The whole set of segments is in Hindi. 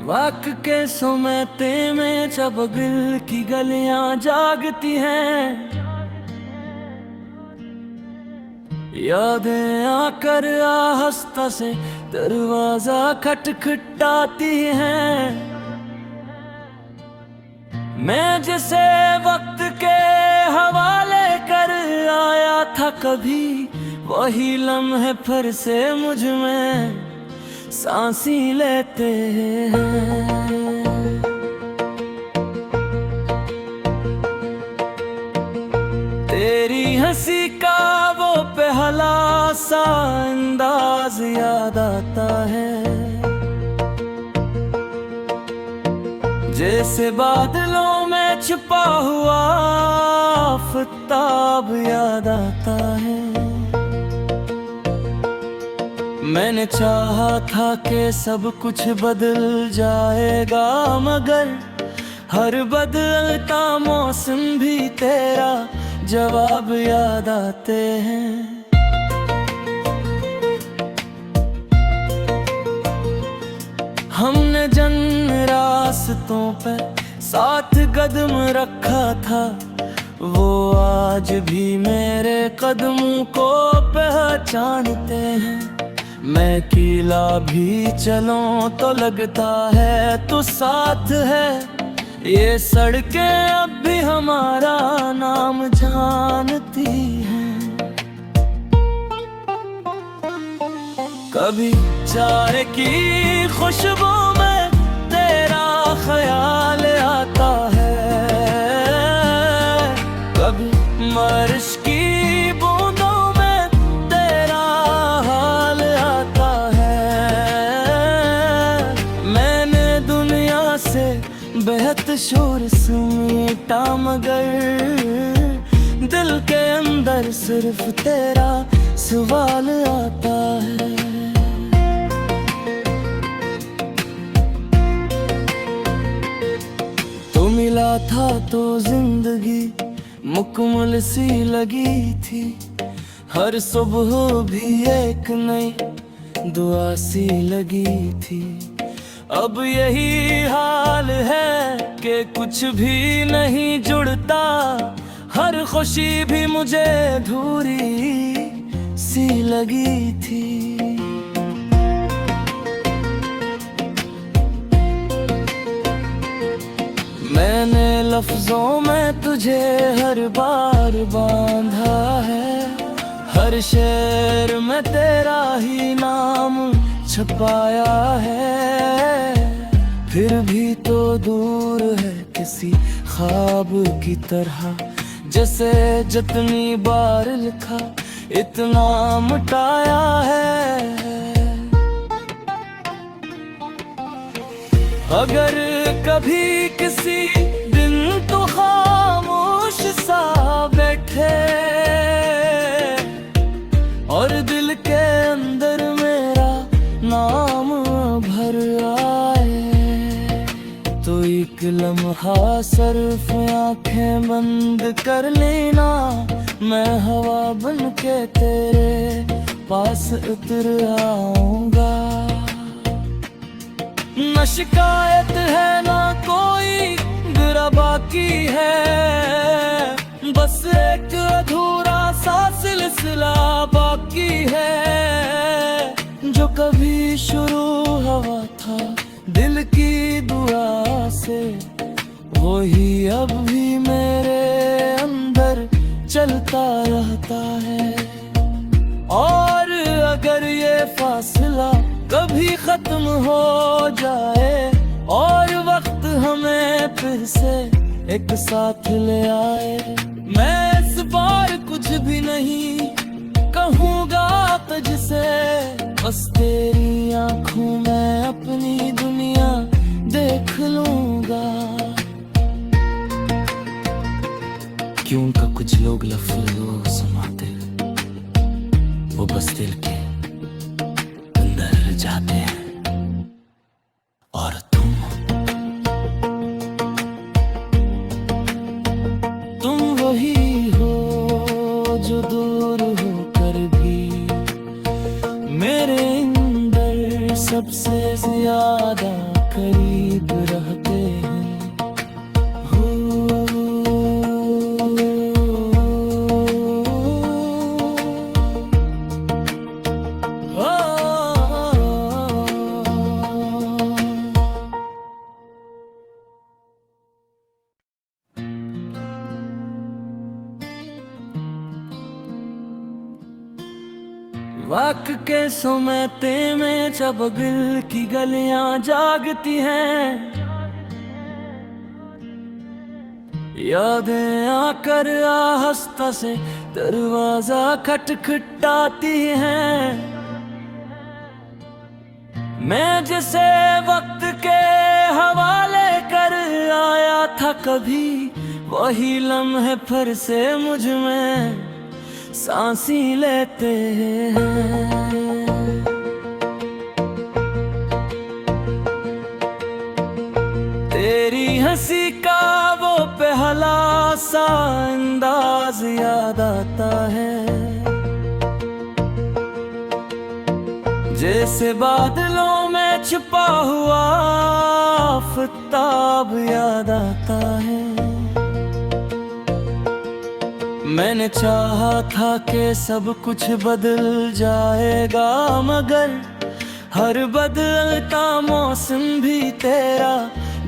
वाक के सोमेते में जब दिल की गलियां जागती हैं, यादें आकर आहिस्ता से दरवाजा खटखटाती हैं। मैं जिसे वक्त के हवाले कर आया था कभी, वही लम्हे फिर से मुझ में सांसी लेते हैं। तेरी हंसी का वो पहला सा अंदाज याद आता है, जैसे बादलों में छुपा हुआ आफताब याद आता है। मैंने चाहा था कि सब कुछ बदल जाएगा, मगर हर बदलता मौसम भी तेरा जवाब याद आते हैं। हमने जन रास्तों पे साथ कदम रखा था, वो आज भी मेरे कदमों को पहचानते हैं। मैं अकेला भी चलूं तो लगता है तू साथ है, ये सड़कें अब भी हमारा नाम जानती हैं। कभी चाय की खुशबू में तेरा ख्याल आता है, कभी बारिश की बूंदों में तेरा हाल आता है। मैंने दुनिया से बेहद शोर समेटा, मगर दिल के अंदर सिर्फ तेरा सवाल आता है। तू मिला था तो जिंदगी मुकम्मल सी लगी थी, हर सुबह भी एक नई दुआ सी लगी थी। अब यही हाल है कि कुछ भी नहीं जुड़ता, हर खुशी भी मुझे अधूरी सी लगी थी। मैंने लफ्जों में तुझे हर बार बांधा है, हर शेर में तेरा ही नाम छपाया है। फिर भी तो दूर है किसी ख्वाब की तरह, जैसे जितनी बार लिखा इतना मिटाया है। अगर कभी किसी दिन तो खामोश सा बैठे और दिल के अंदर मेरा नाम भर आए, तो एक लम्हा सिर्फ आंखें बंद कर लेना, मैं हवा बन के तेरे पास उतर आऊंगा। न शिकायत है ना कोई बुरा बाकी है, बस एक अधूरा सा सिलसिला बाकी है, जो कभी शुरू हुआ था दिल की दुआ से, वही अब भी मेरे अंदर चलता रहता है। और अगर ये फासला कभी खत्म हो जाए और वक्त हमें फिर से एक साथ ले आए, मैं इस बार कुछ भी नहीं कहूँगा तुझसे, बस तेरी आंखों में अपनी दुनिया देख लूँगा। क्यों का कुछ लोग लफ्ज़ों समाते, वो बस दिल के अंदर जाते हैं। और तुम वही हो जो दूर होकर भी मेरे अंदर सबसे ज्यादा करीब वाक के सोमेते में जब दिल की गलियां जागती हैं, यादें आकर आहिस्ता से दरवाजा खटखटाती हैं। मैं जिसे वक्त के हवाले कर आया था कभी, वही लम्हे फिर से मुझ में सांसी लेते हैं। तेरी हंसी का वो पहला सा अंदाज याद आता है, जैसे बादलों में छुपा हुआ आफताब याद आता है। मैंने चाहा था कि सब कुछ बदल जाएगा, मगर हर बदलता मौसम भी तेरा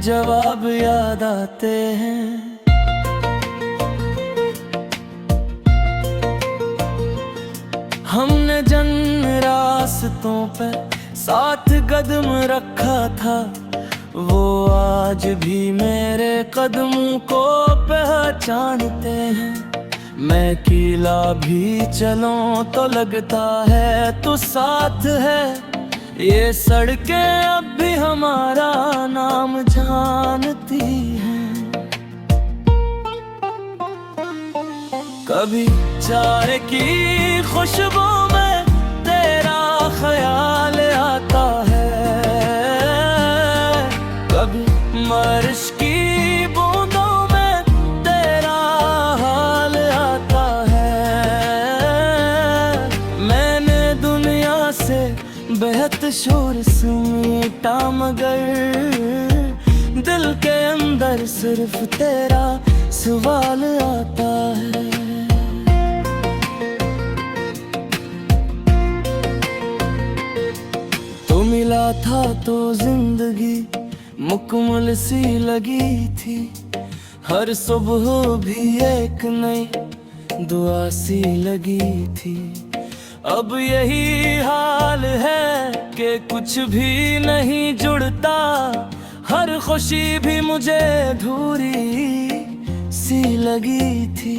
जवाब याद आते हैं। हमने जन रास्तों पे साथ कदम रखा था, वो आज भी मेरे कदमों को पहचानते हैं। मैं अकेला भी चलूं तो लगता है तू साथ है, ये सड़कें अब भी हमारा नाम जानती हैं। कभी चाय की खुशबू में तेरा ख्याल आता है, कभी बारिश की बूंदों में तेरा हाल आता है। मैंने दुनिया से बेहद शोर समेटा, मगर दिल के अंदर सिर्फ तेरा सवाल आता है। तो मिला था तो जिंदगी मुकम्मल सी लगी थी, हर सुबह भी एक नई दुआ सी लगी थी। अब यही हाल है कि कुछ भी नहीं जुड़ता, हर खुशी भी मुझे अधूरी सी लगी थी।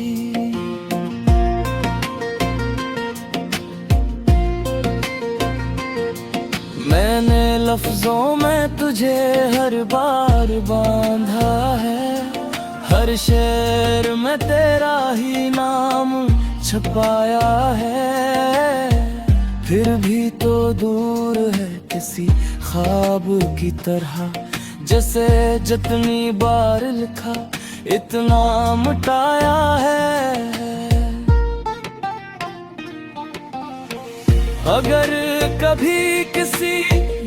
मैंने लफ्जों में तुझे हर बार बांधा है, हर शेर में तेरा ही नाम छुपाया है। फिर भी तो दूर है किसी ख्वाब की तरह, जैसे जितनी बार लिखा इतना मिटाया है। अगर कभी किसी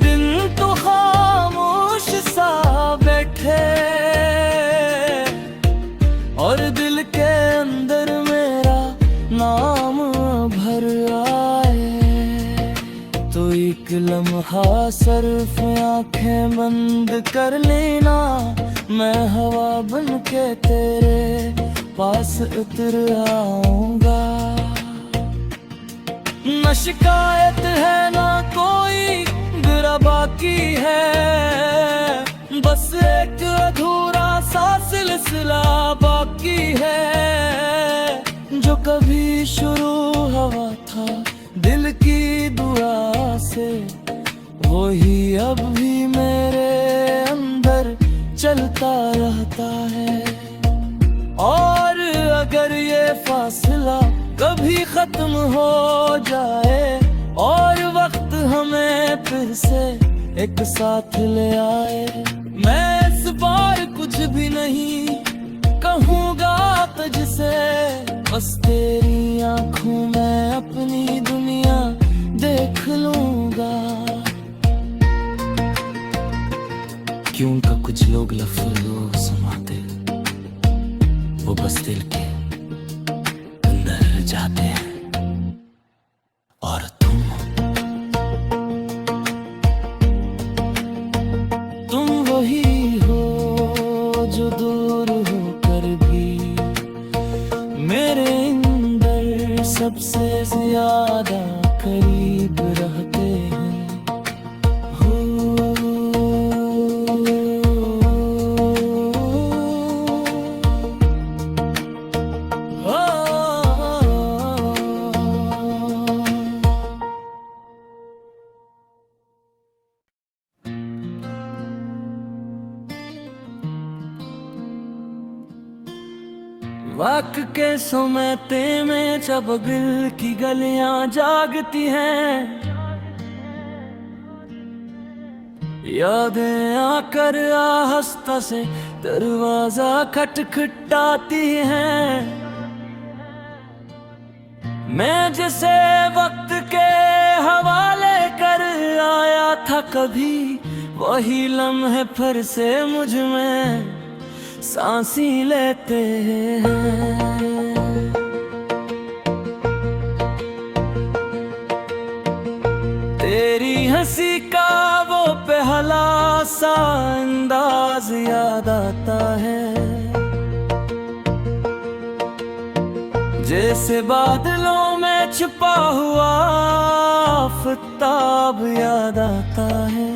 दिन तो खामोश सा बैठे और दिल के अंदर मेरा नाम भर आए, तो एक लम्हा सिर्फ आंखें बंद कर लेना, मैं हवा बन के तेरे पास उतर आऊंगा। न शिकायत है ना कोई बुरा बाकी है, बस एक अधूरा सा सिलसिला बाकी है, जो कभी शुरू हुआ था दिल की दुआ से, वही अब भी मेरे अंदर चलता रहता है। और अगर ये फासला कभी खत्म हो जाए और वक्त हमें फिर से एक साथ ले आए, मैं इस बार कुछ भी नहीं कहूँगा तुझसे, बस तेरी आंखों में अपनी दुनिया देख लूँगा। क्यों का कुछ लोग लफ्ज़ों समाते, वो बस दिल के अंदर जाते हैं। और तुम वही हो जो दूर होकर भी मेरे अंदर सबसे ज्यादा करीब रहते हैं। हो वक्त के सुमेते में जब दिल की गलियां जागती हैं, यादें आकर आहिस्ता से दरवाजा खटखटाती हैं। मैं जिसे वक्त के हवाले कर आया था कभी, वही लम्हे फिर से मुझ में सांसी लेते हैं। तेरी हंसी का वो पहला सा अंदाज याद आता है, जैसे बादलों में छुपा हुआ आफताब याद आता है।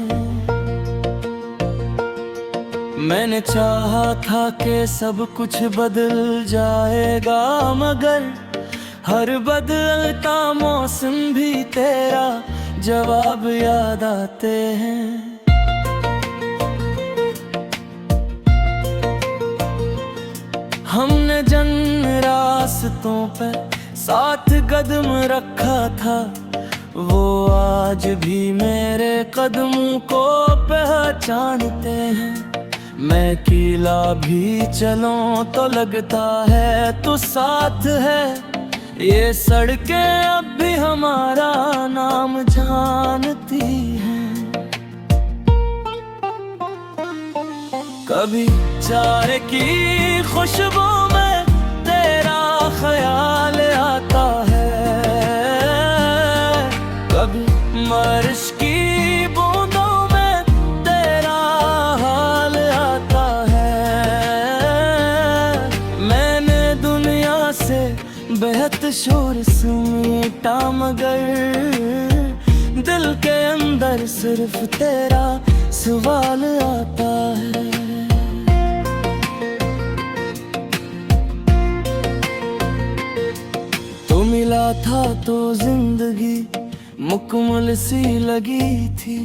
मैंने चाहा था कि सब कुछ बदल जाएगा, मगर हर बदलता मौसम भी तेरा जवाब याद आते हैं। हमने जन रास्तों पे साथ कदम रखा था, वो आज भी मेरे कदमों को पहचानते हैं। मैं अकेला भी चलूं तो लगता है तू साथ है, ये सड़कें अब भी हमारा नाम जानती हैं। कभी चाय की खुशबू में तेरा ख्याल आता है, कभी बारिश की बूंदों में तेरा हाल आता है। मैंने दुनिया से बेहद शोर समेटा, मगर दिल के अंदर सिर्फ तेरा सवाल आता है। तू मिला था तो जिंदगी मुकम्मल सी लगी थी,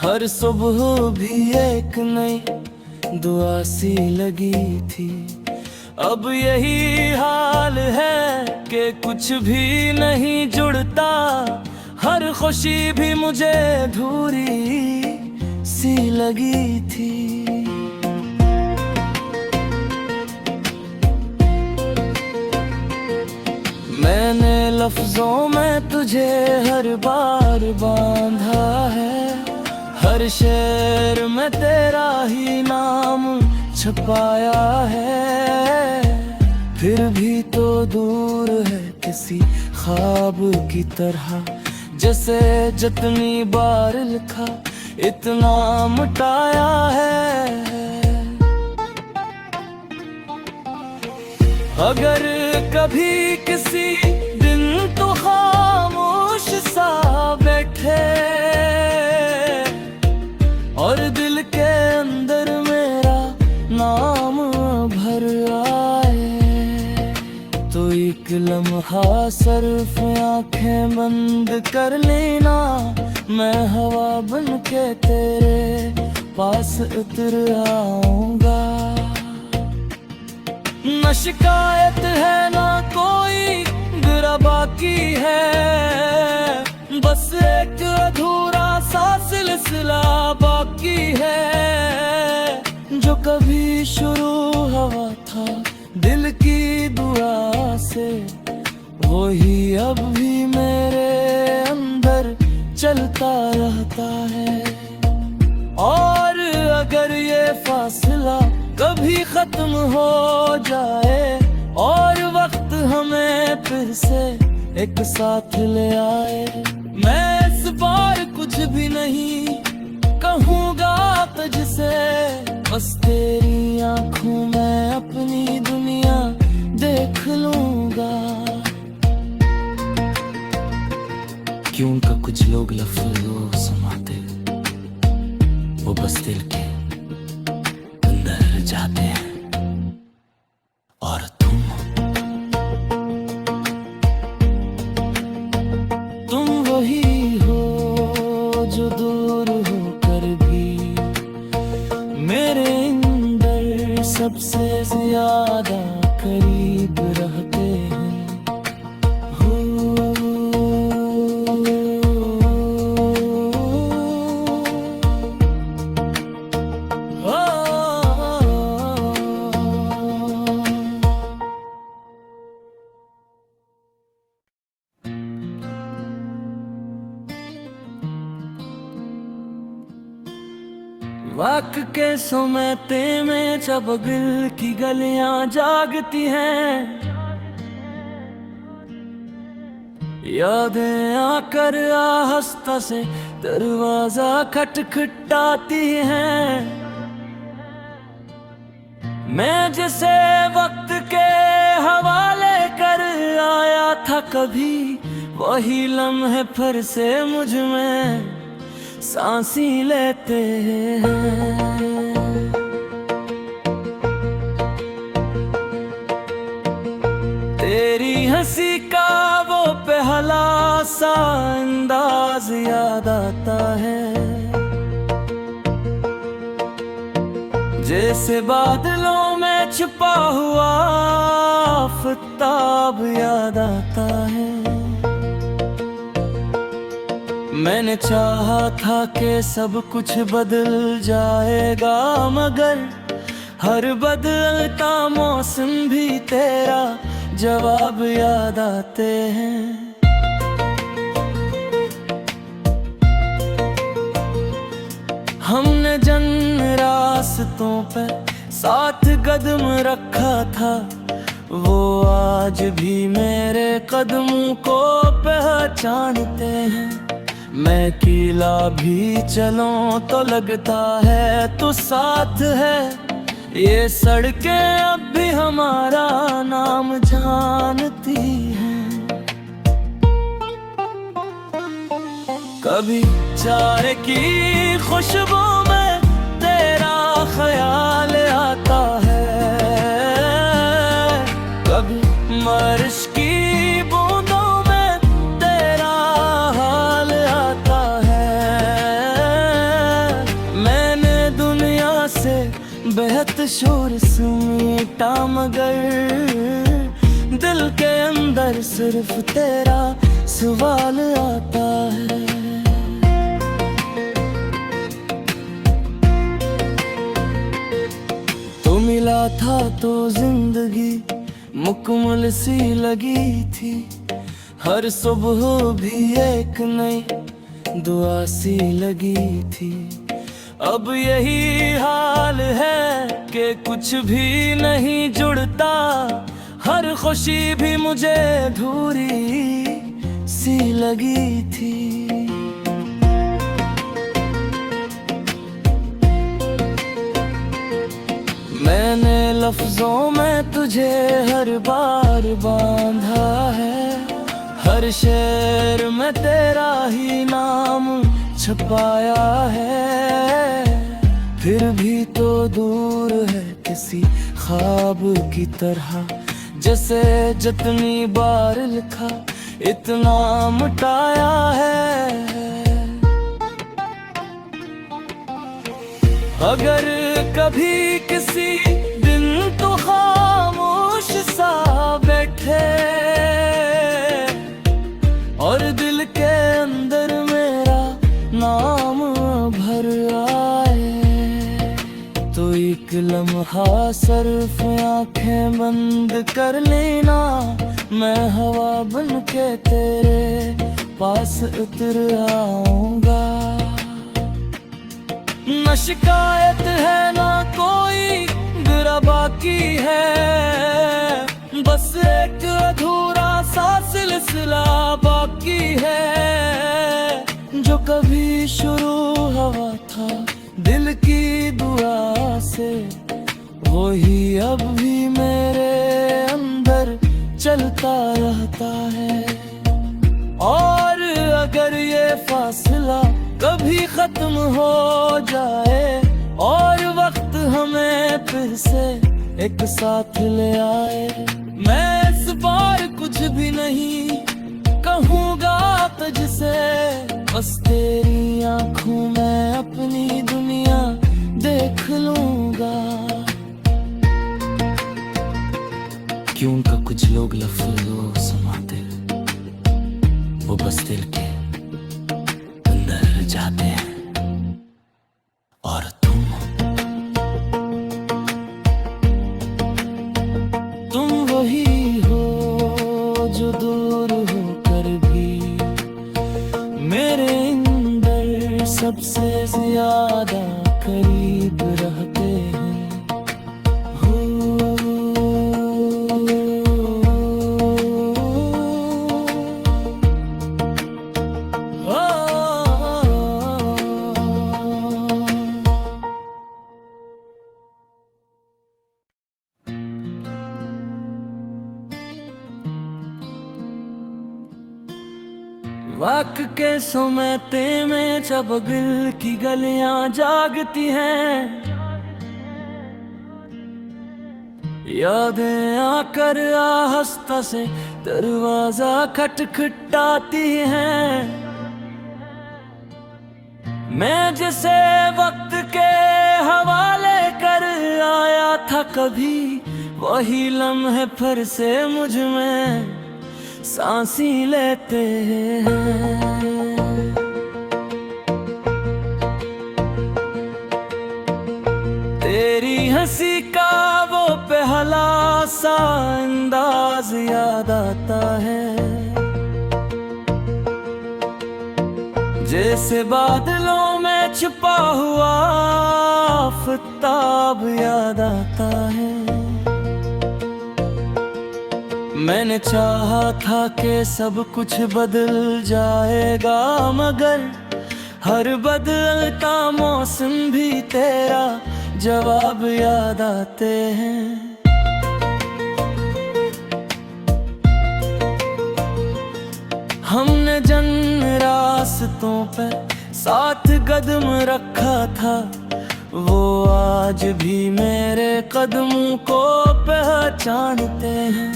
हर सुबह भी एक नई दुआ सी लगी थी। अब यही हाल है कि कुछ भी नहीं जुड़ता, हर खुशी भी मुझे अधूरी सी लगी थी। मैंने लफ्जों में तुझे हर बार बांधा है, हर शेर में तेरा ही नाम छुपाया है। फिर भी तो दूर है किसी ख्वाब की तरह, जैसे जितनी बार लिखा इतना मिटाया है। अगर कभी किसी दिन तो खामोश सा बैठे और दिल के अंदर मेरा नाम भर आए, तो एक लम्हा सिर्फ आंखें बंद कर लेना, मैं हवा बन के तेरे पास उतर आऊंगा। न शिकायत है ना कोई बुरा बाकी है, बस एक अधूरा सा सिलसिला बाकी है। जो कभी शुरू हुआ था दिल की दुआ से, वही अब भी मेरे अंदर चलता रहता है। और अगर ये फासला कभी खत्म हो जाए और वक्त हमें फिर से एक साथ ले आए, मैं इस बार कुछ भी नहीं कहूँगा तुझसे, बस तेरी आँखों में अपनी दुनिया देख लूँगा। क्यों का कुछ लोग लफ्ज़ों समाते, वो बस दिल के अंदर जाते हैं। और तुम वही हो जो दूर होकर भी मेरे अंदर सबसे ज्यादा करीब रहते हैं। वक्त के सोमेते में जब दिल की गलियां जागती हैं, यादें आकर आहिस्ता से दरवाजा खटखटाती हैं। मैं जिसे वक्त के हवाले कर आया था कभी, वही लम्हे फिर से मुझ में सांसी लेते हैं। तेरी हंसी का वो पहला सा अंदाज याद आता है, जैसे बादलों में छुपा हुआ आफताब याद आता है। मैंने चाहा था कि सब कुछ बदल जाएगा, मगर हर बदलता मौसम भी तेरा जवाब याद आते हैं। हमने जन रास्तों पे साथ कदम रखा था, वो आज भी मेरे कदमों को पहचानते हैं। मैं अकेला भी चलूं तो लगता है तू साथ है, ये सड़कें अब भी हमारा नाम जानती हैं। कभी चाय की खुशबू में तेरा ख्याल आता है, कभी बारिश की बूंदों में तेरा हाल आता है। मैंने दुनिया से बेहद शोर समेटा, मगर दिल के अंदर सिर्फ तेरा सवाल आता है। तू मिला था तो जिंदगी मुकम्मल सी लगी थी, हर सुबह भी एक नई दुआ सी लगी थी। अब यही हाल है कि कुछ भी नहीं जुड़ता, हर खुशी भी मुझे अधूरी सी लगी थी। मैंने लफ्जों में तुझे हर बार बांधा है, हर शेर में तेरा ही नाम छुपाया है। फिर भी तो दूर है किसी ख्वाब की तरह, जैसे जितनी बार लिखा इतना मिटाया है। अगर कभी किसी दिन तो खामोश सा बैठे और दिल के अंदर मेरा नाम भर आए, तो एक लम्हा सिर्फ आंखें बंद कर लेना, मैं हवा बन के तेरे पास उतर आऊंगा। न शिकायत है ना कोई बुरा बाकी है, बस एक अधूरा सा सिलसिला बाकी है, जो कभी शुरू हुआ था दिल की दुआ से, वही अब भी मेरे अंदर चलता रहता है। और अगर अगर ये फासला कभी खत्म हो जाए और वक्त हमें फिर से एक साथ ले आए, मैं इस बार कुछ भी नहीं कहूँगा तुझसे, बस तेरी आँखों में अपनी दुनिया देख लूँगा। क्यों का कुछ लोग लफ्ज़ों समाते, वो बस दिल के अंदर जाते हैं। और तुम वही हो जो दूर होकर भी मेरे अंदर सबसे ज्यादा करीब रहते हैं। वक्त के सोमेते में जब दिल की गलियां जागती हैं, यादें आकर आहिस्ता से दरवाजा खटखटाती हैं। मैं जिसे वक्त के हवाले कर आया था कभी, वही लम्हे फिर से मुझ में सांसी लेते हैं। तेरी हंसी का वो पहला सा अंदाज याद आता है, जैसे बादलों में छुपा हुआ आफताब याद आता है। मैंने चाहा था कि सब कुछ बदल जाएगा, मगर हर बदलता मौसम भी तेरा जवाब याद आते हैं। हमने जन रास्तों पे साथ कदम रखा था, वो आज भी मेरे कदमों को पहचानते हैं।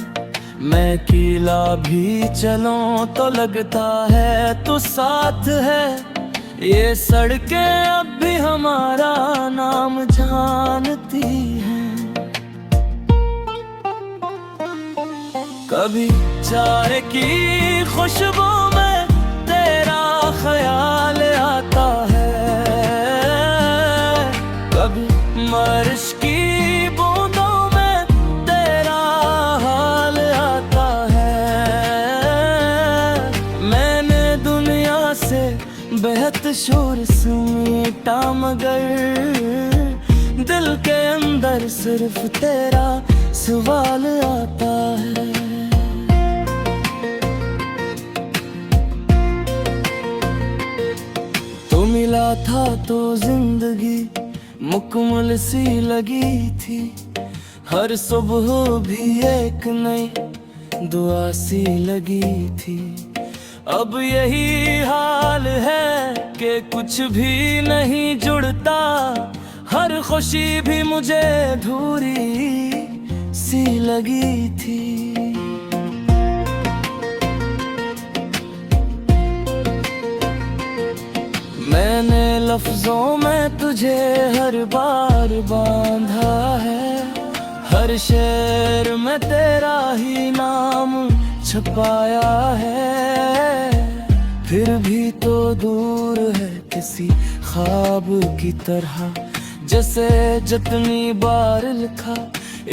मैं अकेला भी चलूं तो लगता है तू साथ है, ये सड़कें अब भी हमारा नाम जानती हैं। कभी चाय की खुशबू में तेरा ख्याल आता है, कभी बारिश की बूंदों में तेरा हाल आता है। मैंने दुनिया से बेहद शोर समेटा, मगर दिल के अंदर सिर्फ तेरा सवाल आता है। तो मिला था तो जिंदगी मुकम्मल सी लगी थी, हर सुबह भी एक नई दुआ सी लगी थी। अब यही हाल है कि कुछ भी नहीं जुड़ता, हर खुशी भी मुझे अधूरी सी लगी थी। मैंने लफ्जों में तुझे हर बार बांधा है, हर शेर में तेरा ही नाम छुपाया है। फिर भी तो दूर है किसी ख्वाब की तरह, जैसे जितनी बार लिखा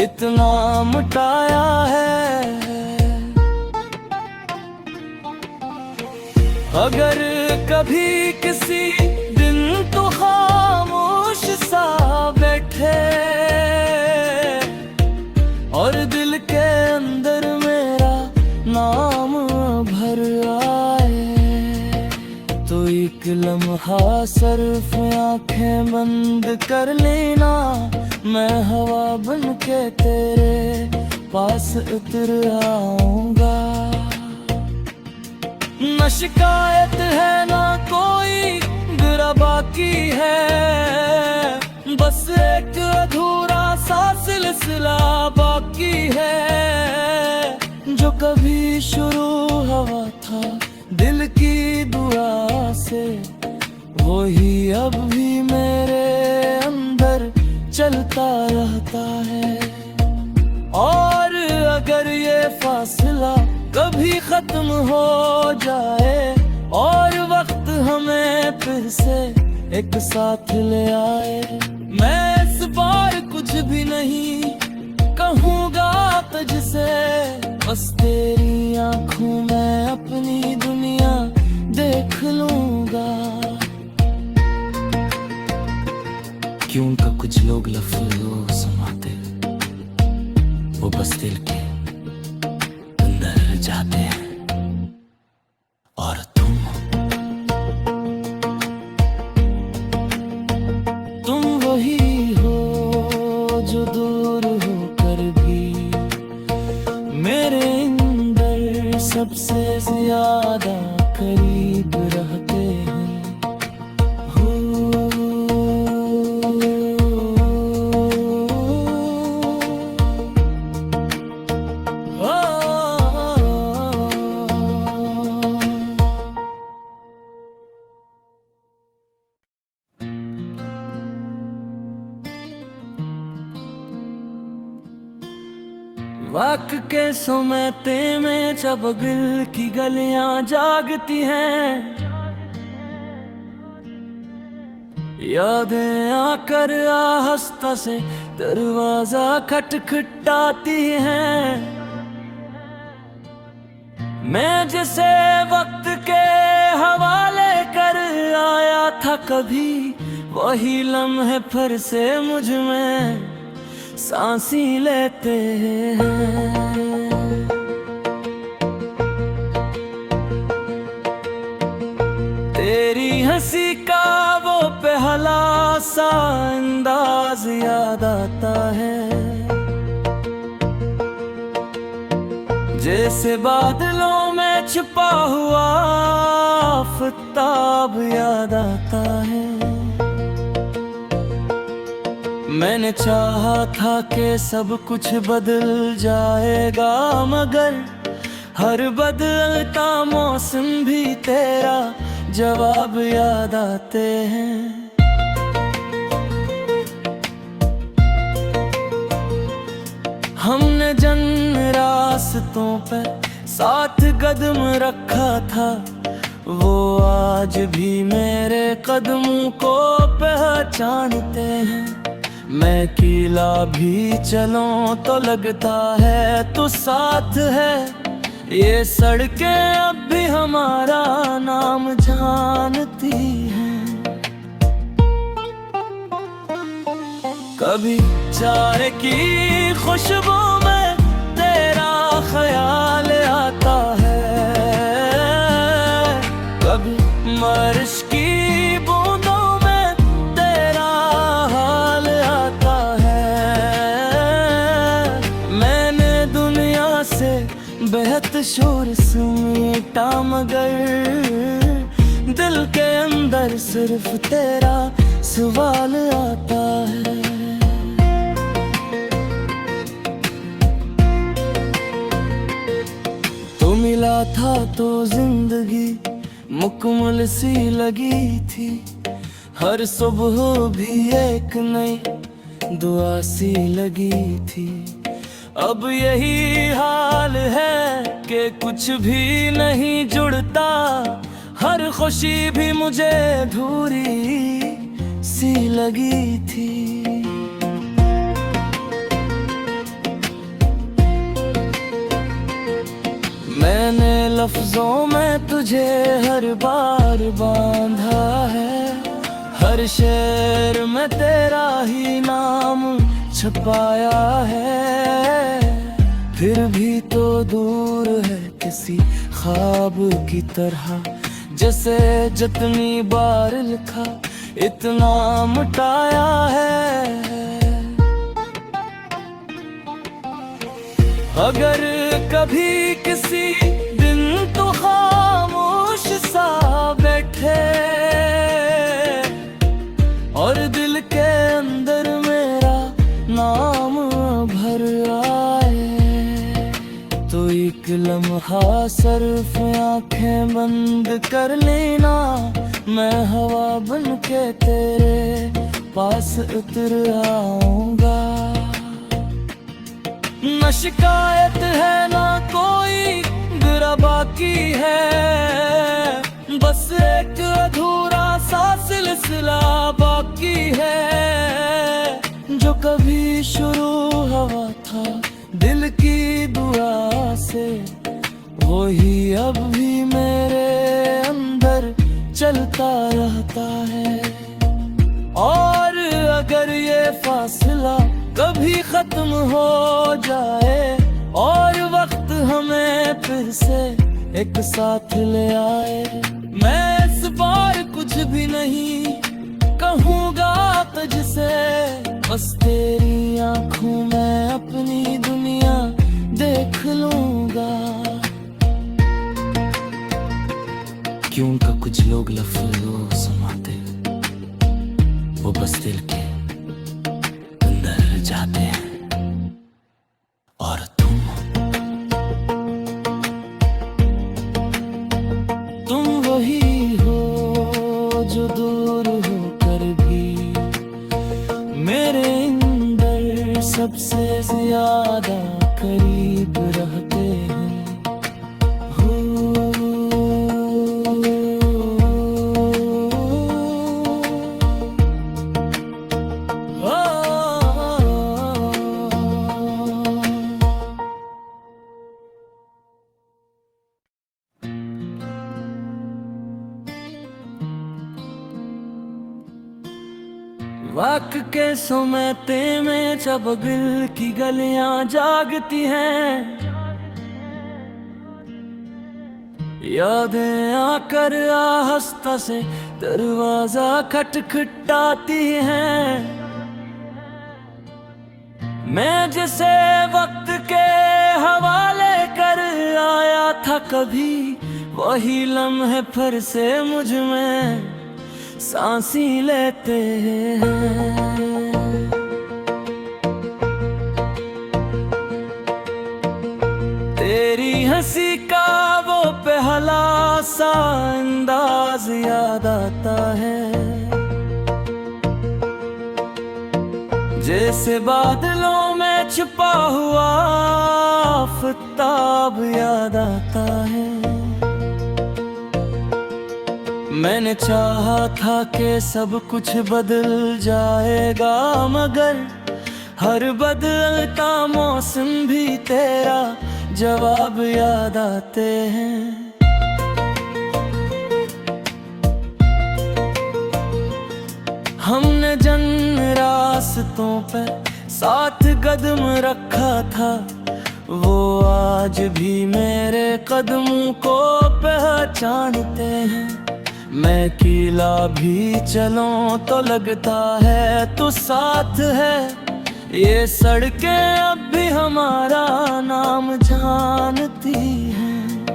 इतना मिटाया है। अगर कभी किसी दिन तो खामोश सा बैठे और दिल के अंदर मेरा नाम भर आए, तो एक लम्हा सिर्फ आंखें बंद कर लेना, मैं हवा बन के तेरे पास उतर आऊंगा। न शिकायत है ना कोई बुरा बाकी है, बस एक अधूरा सा सिलसिला बाकी है। जो कभी शुरू हुआ था दिल की दुआ से, वही अब भी मेरे अंदर चलता रहता है। और अगर ये फासला कभी खत्म हो जाए और वक्त हमें फिर से एक साथ ले आए, मैं इस बार कुछ भी नहीं कहूँगा तुझसे, बस तेरी आँखों में अपनी दुनिया देख लूँगा। क्यों का कुछ लोग लफ्ज़ों समाते, वो बस दिल के अंदर जाते हैं। और तुम वही हो जो दूर होकर भी मेरे अंदर सबसे ज्यादा करीब रहते हैं। वक्त के सोमेते में जब दिल की गलियां जागती हैं, यादें आकर आहिस्ता से दरवाजा खटखटाती हैं। मैं जिसे वक्त के हवाले कर आया था कभी, वही लम्हे फिर से मुझ में सांसी लेते हैं। तेरी हंसी का वो पहला सा अंदाज याद आता है, जैसे बादलों में छुपा हुआ आफताब याद आता है। मैंने चाहा था कि सब कुछ बदल जाएगा, मगर हर बदलता मौसम भी तेरा जवाब याद आते हैं। हमने जन रास्तों पे साथ कदम रखा था, वो आज भी मेरे कदमों को पहचानते हैं। मैं अकेला भी चलूं तो लगता है तू साथ है, ये सड़कें अब भी हमारा नाम जानती हैं। कभी चाय की खुशबू में तेरा ख्याल आता है, कभी बारिश की बूंदों में तेरा हाल आता है। मैंने दुनिया से बेहद शोर समेटा, मगर दिल के अंदर सिर्फ तेरा सवाल आता है। तो मिला था तो जिंदगी मुकम्मल सी लगी थी, हर सुबह भी एक नई दुआ सी लगी थी। अब यही हाल है कि कुछ भी नहीं जुड़ता, हर खुशी भी मुझे अधूरी सी लगी थी। मैंने लफ्जों में तुझे हर बार बांधा है, हर शेर में तेरा ही नाम छुपाया है। फिर भी तो दूर है किसी ख्वाब की तरह, जैसे जितनी बार लिखा इतना मिटाया है। अगर कभी किसी दिन तो खामोश हाँ सिर्फ आंखें बंद कर लेना, मैं हवा बन के तेरे पास उतर आऊंगा। न शिकायत है ना कोई बुरा बाकी है, बस एक अधूरा सा सिलसिला बाकी है। जो कभी शुरू हुआ था दिल की दुआ से, वही अब भी मेरे अंदर चलता रहता है। और अगर ये फासला कभी खत्म हो जाए और वक्त हमें फिर से एक साथ ले आए, मैं इस बार कुछ भी नहीं कहूँगा तुझसे, बस तेरी आंखों में अपनी दुनिया देख लूंगा। क्यों का कुछ लोग लफ्ज़ों समाते, वो बस दिल के अंदर जाते हैं। और तुम वही हो जो दूर होकर भी मेरे अंदर सबसे ज्यादा करीब रहते हैं। वक्त के सोते में जब दिल की गलियां जागती हैं, यादें आकर आहिस्ता से दरवाजा खटखटाती हैं। मैं जिसे वक्त के हवाले कर आया था कभी, वही लम्हे फिर से मुझ में सांसी लेते हैं। तेरी हंसी का वो पहला सा अंदाज याद आता है, जैसे बादलों में छुपा हुआ आफताब याद आता है। मैंने चाहा था कि सब कुछ बदल जाएगा, मगर हर बदलता मौसम भी तेरा जवाब याद आते हैं। हमने जन रास्तों पे साथ कदम रखा था, वो आज भी मेरे कदमों को पहचानते हैं। मैं अकेला भी चलूं तो लगता है तू साथ है, ये सड़कें अब भी हमारा नाम जानती हैं।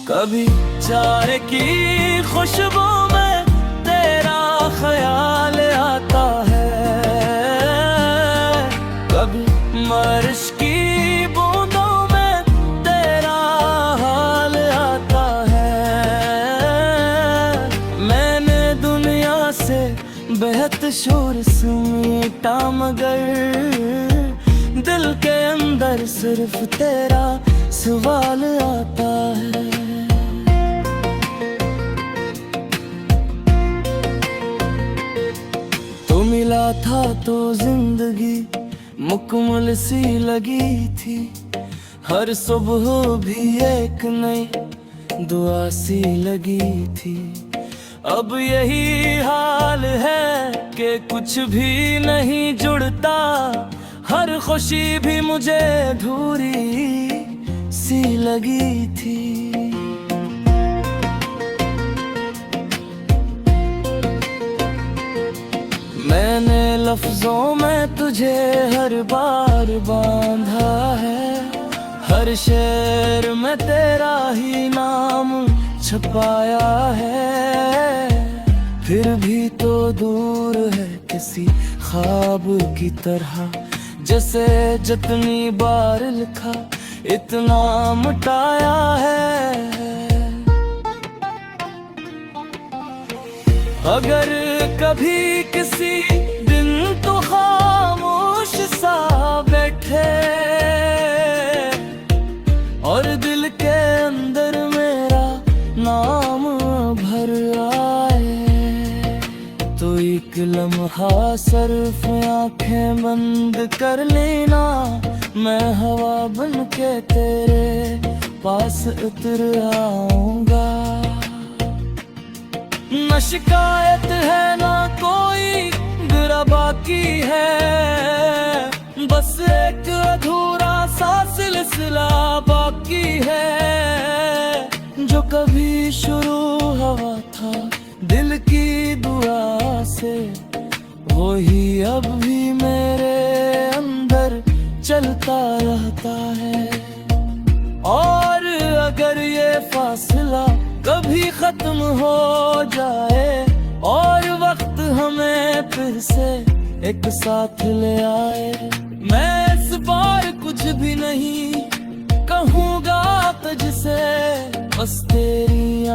कभी चाय की खुशबू में तेरा ख्याल आता है, कभी बारिश की बूंदों में तेरा हाल आता है। मैंने दुनिया से बेहद शोर समेटा, मगर दिल के अंदर सिर्फ तेरा सवाल आता है। तू मिला था तो जिंदगी मुकम्मल सी लगी थी, हर सुबह भी एक नई दुआ सी लगी थी। अब यही हाल है कि कुछ भी नहीं जुड़ता, हर खुशी भी मुझे अधूरी सी लगी थी। मैंने लफ्जों में तुझे हर बार बांधा है, हर शेर में तेरा ही नाम छुपाया है। फिर भी तो दूर है किसी ख्वाब की तरह, जैसे जितनी बार लिखा इतना मिटाया है। अगर कभी किसी दिन तो खामोश सा बैठे और दिल के अंदर मेरा नाम भर आए, तो एक लम्हा सिर्फ आंखें बंद कर लेना, मैं हवा बन के तेरे पास उतर आऊंगा। न शिकायत है ना कोई बुरा बाकी है, बस एक अधूरा सा सिलसिला बाकी है, जो कभी शुरू हुआ था दिल की दुआ से, वही अब भी मेरे अंदर चलता रहता है। और अगर ये फासला कभी खत्म हो जाए और वक्त हमें फिर से एक साथ ले आए, मैं इस बार कुछ भी नहीं कहूँगा तुझसे, बस तेरी